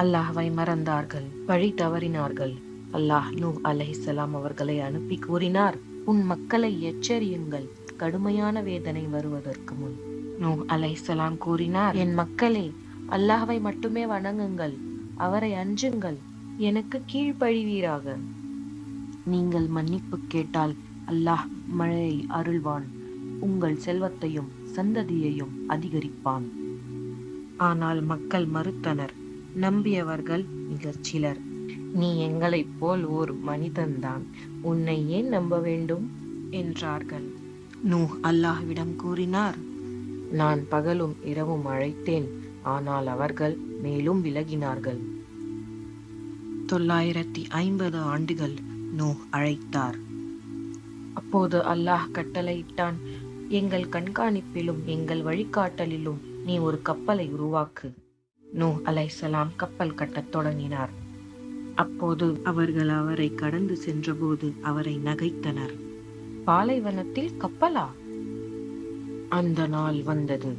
அல்லாஹ்வை மறந்தார்கள், வழி தவறினார்கள். அல்லாஹ் நூஹ் அலைஹிஸ்ஸலாம் அவர்களை அனுப்பி கூறினார், உன் மக்களை எச்சரியுங்கள், கடுமையான வேதனை வருவதற்கு முன். நூஹ் அலைஹிஸ்ஸலாம் கூறினார், என் மக்களே, அல்லாஹ்வை மட்டுமே வணங்குங்கள், அவரை அஞ்சுங்கள், எனக்கு கீழ்ப்படிவீராக. நீங்கள் மன்னிப்பு கேட்டால் அல்லாஹ் மழையை அருள்வான், உங்கள் செல்வத்தையும் சந்ததியையும் அதிகரிப்பான். ஆனால் மக்கள் மறுத்தனர். நம்பியவர்கள் மிகச் சிலர். நீ எங்களைப் போல் ஓர் மனிதன்தான், உன்னை ஏன் நம்ப வேண்டும் என்றார்கள். நூஹ் அல்லாஹ்விடம் கூறினார், நான் பகலும் இரவும் அழைத்தேன், ஆனால் அவர்கள் மேலும் விலகினார்கள். 950 ஆண்டுகள் நூஹ் அழைத்தார். அப்போது அல்லாஹ் கட்டளையிட்டான், எங்கள் கண்காணிப்பிலும் எங்கள் வழிகாட்டலிலும் நீ ஒரு கப்பலை உருவாக்கு. நூஹ் அலைஹிஸ்ஸலாம் கப்பல் கட்டத் தொடங்கினார். அப்போது அவர்கள் அவரை கடந்து சென்றபோது அவரை நகைத்தனர். பாலைவனத்தில் கப்பலா? அந்த நாள் வந்தது.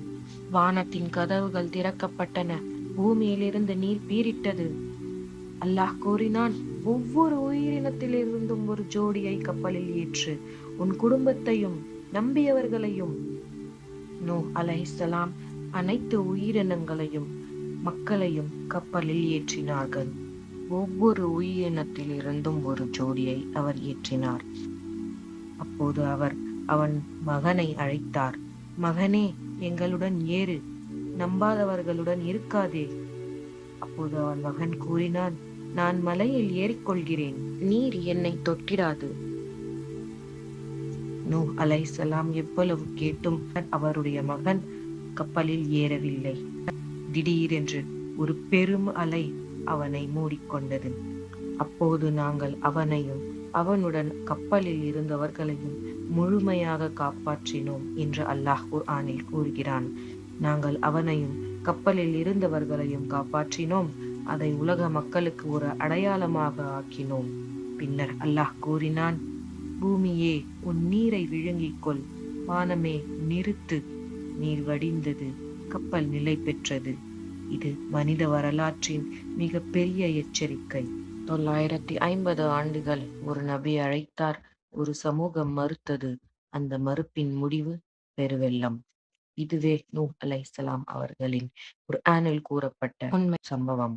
வானத்தின் கதவுகள் திறக்கப்பட்டன, பூமியிலிருந்து நீர் பீரிட்டது. அல்லாஹ் கூறினான், ஒவ்வொரு உயிரினத்திலிருந்தும் ஒரு ஜோடியை கப்பலில் ஏற்று, உன் குடும்பத்தையும் நம்பியவர்களையும். நூஹ் அலைஹிஸ்ஸலாம் அனைத்து உயிரினங்களையும் மக்களையும் கப்பலில் ஏற்றினார்கள். ஒவ்வொரு உயிரினத்திலிருந்தும் ஒரு ஜோடியை அவர் ஏற்றினார். அப்போது அவர் அவன் மகனை அழைத்தார். மகனே, எங்களுடன் ஏறு, நம்பாதவர்களுடன் இருக்காதே. அப்போது அவன் மகன் கூறினான், நான் மலையில் ஏறிக்கொள்கிறேன், நீர் என்னை தொட்டிடாது. நூஹ் அலைஹிஸ்ஸலாம் எவ்வளவு கேட்டும் அவருடைய மகன் கப்பலில் ஏறவில்லை. திடீரென்று ஒரு பெரும் அலை அவனை மூடிக்கொண்டது. அப்போது நாங்கள் அவனையும் அவனுடன் கப்பலில் இருந்தவர்களையும் முழுமையாக காப்பாற்றினோம் என்று அல்லாஹ் குர்ஆனில் கூறுகிறான். நாங்கள் அவனையும் கப்பலில் இருந்தவர்களையும் காப்பாற்றினோம், அதை உலக மக்களுக்கு ஒரு அடையாளமாக ஆக்கினோம். பின்னர் அல்லாஹ் கூறினான், பூமியே, உன் நீரை விழுங்கிக் கொள், வானமே நிறுத்து. நீர் வடிந்தது, கப்பல் நிலை பெற்றது. இது மனித வரலாற்றின் மிக பெரிய எச்சரிக்கை. 950 ஆண்டுகள் ஒரு நபி அழைத்தார், ஒரு சமூகம் மறுத்தது. அந்த மறுப்பின் முடிவு பெருவெள்ளம். இதுவே நூஹ் அலைஹிஸ்ஸலாம் அவர்களின் குர்ஆனில் கூறப்பட்ட உண்மை சம்பவம்.